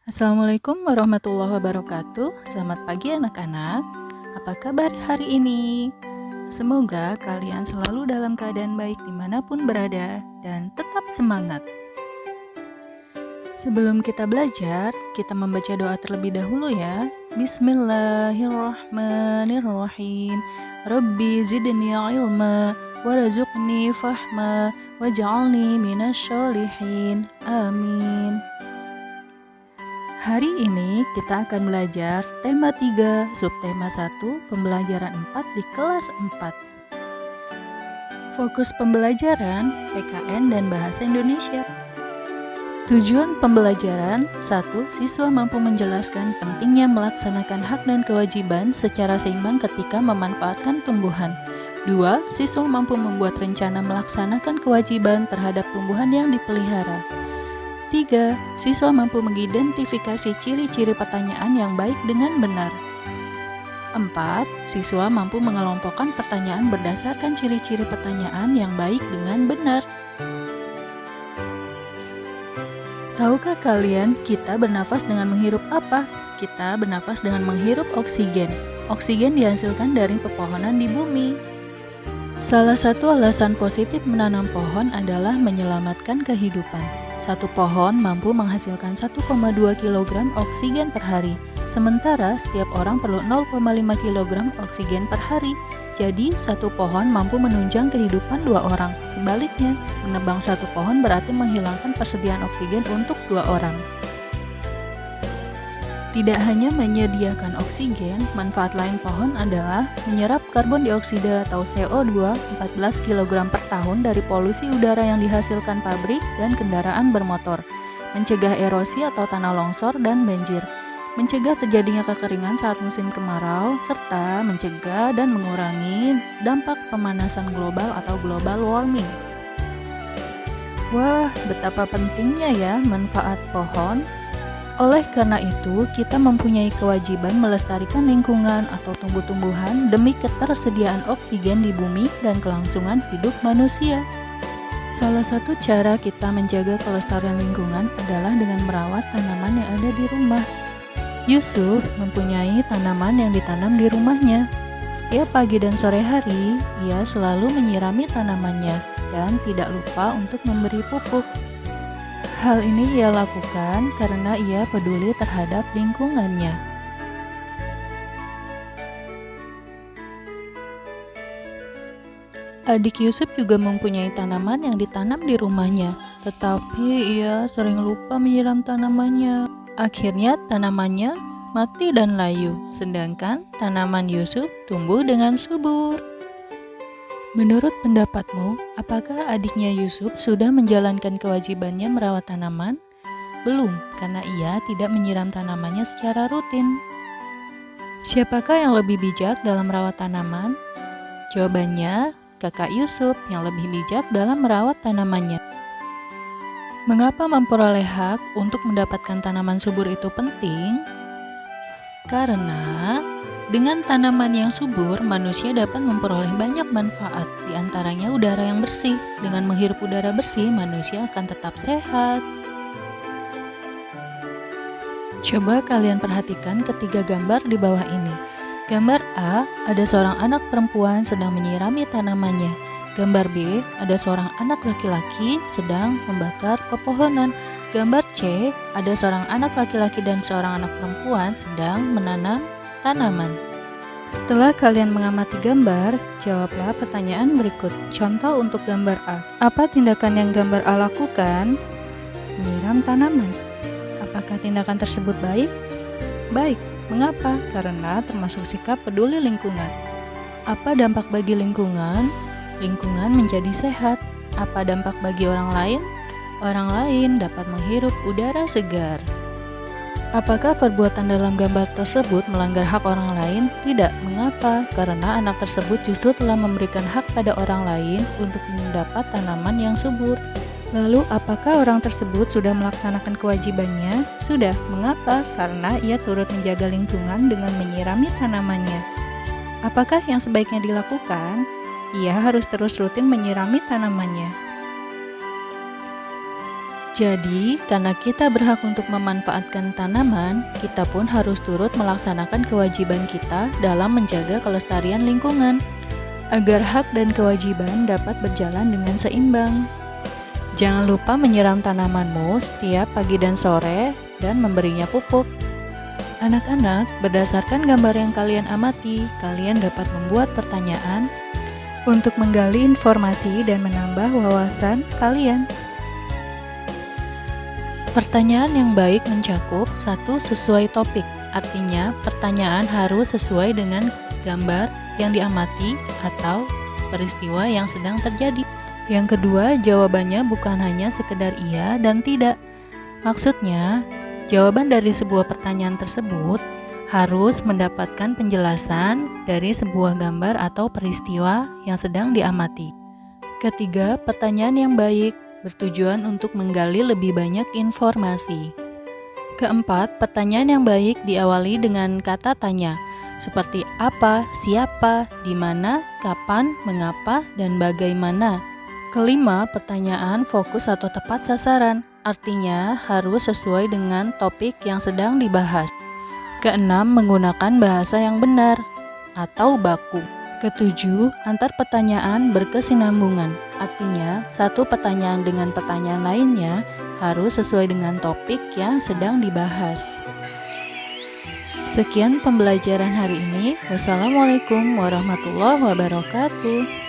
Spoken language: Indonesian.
Assalamualaikum warahmatullahi wabarakatuh. Selamat pagi anak-anak. Apa kabar hari ini? Semoga kalian selalu dalam keadaan baik dimanapun berada dan tetap semangat. Sebelum kita belajar, kita membaca doa terlebih dahulu ya. Bismillahirrahmanirrahim. Rabbi zidni ilma warzuqni fahma waj'alni minasyolihin. Amin. Hari ini kita akan belajar tema 3, subtema 1, pembelajaran 4 di kelas 4. Fokus pembelajaran, PKN dan Bahasa Indonesia. Tujuan pembelajaran: 1. Siswa mampu menjelaskan pentingnya melaksanakan hak dan kewajiban secara seimbang ketika memanfaatkan tumbuhan. 2. Siswa mampu membuat rencana melaksanakan kewajiban terhadap tumbuhan yang dipelihara. 3. Siswa mampu mengidentifikasi ciri-ciri pertanyaan yang baik dengan benar. 4. Siswa mampu mengelompokkan pertanyaan berdasarkan ciri-ciri pertanyaan yang baik dengan benar. Tahukah kalian kita bernafas dengan menghirup apa? Kita bernafas dengan menghirup oksigen. Oksigen dihasilkan dari pepohonan di bumi. Salah satu alasan positif menanam pohon adalah menyelamatkan kehidupan. Satu pohon mampu menghasilkan 1,2 kg oksigen per hari, sementara setiap orang perlu 0,5 kg oksigen per hari. Jadi, satu pohon mampu menunjang kehidupan 2 orang. Sebaliknya, menebang satu pohon berarti menghilangkan persediaan oksigen untuk 2 orang. Tidak hanya menyediakan oksigen, manfaat lain pohon adalah menyerap karbon dioksida atau CO2 14 kg per tahun dari polusi udara yang dihasilkan pabrik dan kendaraan bermotor, mencegah erosi atau tanah longsor dan banjir, mencegah terjadinya kekeringan saat musim kemarau, serta mencegah dan mengurangi dampak pemanasan global atau global warming. Wah, betapa pentingnya ya manfaat pohon. Oleh karena itu, kita mempunyai kewajiban melestarikan lingkungan atau tumbuh-tumbuhan demi ketersediaan oksigen di bumi dan kelangsungan hidup manusia. Salah satu cara kita menjaga kelestarian lingkungan adalah dengan merawat tanaman yang ada di rumah. Yusuf mempunyai tanaman yang ditanam di rumahnya. Setiap pagi dan sore hari, ia selalu menyirami tanamannya dan tidak lupa untuk memberi pupuk. Hal ini ia lakukan karena ia peduli terhadap lingkungannya. Adik Yusuf juga mempunyai tanaman yang ditanam di rumahnya, tetapi ia sering lupa menyiram tanamannya. Akhirnya tanamannya mati dan layu, sedangkan tanaman Yusuf tumbuh dengan subur. Menurut pendapatmu, apakah adiknya Yusuf sudah menjalankan kewajibannya merawat tanaman? Belum, karena ia tidak menyiram tanamannya secara rutin. Siapakah yang lebih bijak dalam merawat tanaman? Jawabannya, kakak Yusuf yang lebih bijak dalam merawat tanamannya. Mengapa memperoleh hak untuk mendapatkan tanaman subur itu penting? Karena dengan tanaman yang subur, manusia dapat memperoleh banyak manfaat, di antaranya udara yang bersih. Dengan menghirup udara bersih, manusia akan tetap sehat. Coba kalian perhatikan ketiga gambar di bawah ini. Gambar A, ada seorang anak perempuan sedang menyirami tanamannya. Gambar B, ada seorang anak laki-laki sedang membakar pepohonan. Gambar C, ada seorang anak laki-laki dan seorang anak perempuan sedang menanam tanaman. Setelah kalian mengamati gambar, jawablah pertanyaan berikut. Contoh untuk gambar A. Apa tindakan yang gambar A lakukan? Menyiram tanaman. Apakah tindakan tersebut baik? Baik. Mengapa? Karena termasuk sikap peduli lingkungan. Apa dampak bagi lingkungan? Lingkungan menjadi sehat. Apa dampak bagi orang lain? Orang lain dapat menghirup udara segar. Apakah perbuatan dalam gambar tersebut melanggar hak orang lain? Tidak. Mengapa? Karena anak tersebut justru telah memberikan hak pada orang lain untuk mendapat tanaman yang subur. Lalu, apakah orang tersebut sudah melaksanakan kewajibannya? Sudah. Mengapa? Karena ia turut menjaga lingkungan dengan menyirami tanamannya. Apakah yang sebaiknya dilakukan? Ia harus terus rutin menyirami tanamannya. Jadi, karena kita berhak untuk memanfaatkan tanaman, kita pun harus turut melaksanakan kewajiban kita dalam menjaga kelestarian lingkungan, agar hak dan kewajiban dapat berjalan dengan seimbang. Jangan lupa menyiram tanamanmu setiap pagi dan sore dan memberinya pupuk. Anak-anak, berdasarkan gambar yang kalian amati, kalian dapat membuat pertanyaan untuk menggali informasi dan menambah wawasan kalian. Pertanyaan yang baik mencakup satu sesuai topik, artinya pertanyaan harus sesuai dengan gambar yang diamati atau peristiwa yang sedang terjadi. Yang kedua, jawabannya bukan hanya sekedar iya dan tidak. Maksudnya, jawaban dari sebuah pertanyaan tersebut harus mendapatkan penjelasan dari sebuah gambar atau peristiwa yang sedang diamati. Ketiga, pertanyaan yang baik bertujuan untuk menggali lebih banyak informasi. Keempat, pertanyaan yang baik diawali dengan kata tanya, seperti apa, siapa, di mana, kapan, mengapa, dan bagaimana. Kelima, pertanyaan fokus atau tepat sasaran, artinya harus sesuai dengan topik yang sedang dibahas. Keenam, menggunakan bahasa yang benar atau baku. Ketujuh, antar pertanyaan berkesinambungan, artinya satu pertanyaan dengan pertanyaan lainnya harus sesuai dengan topik yang sedang dibahas. Sekian pembelajaran hari ini. Wassalamualaikum warahmatullahi wabarakatuh.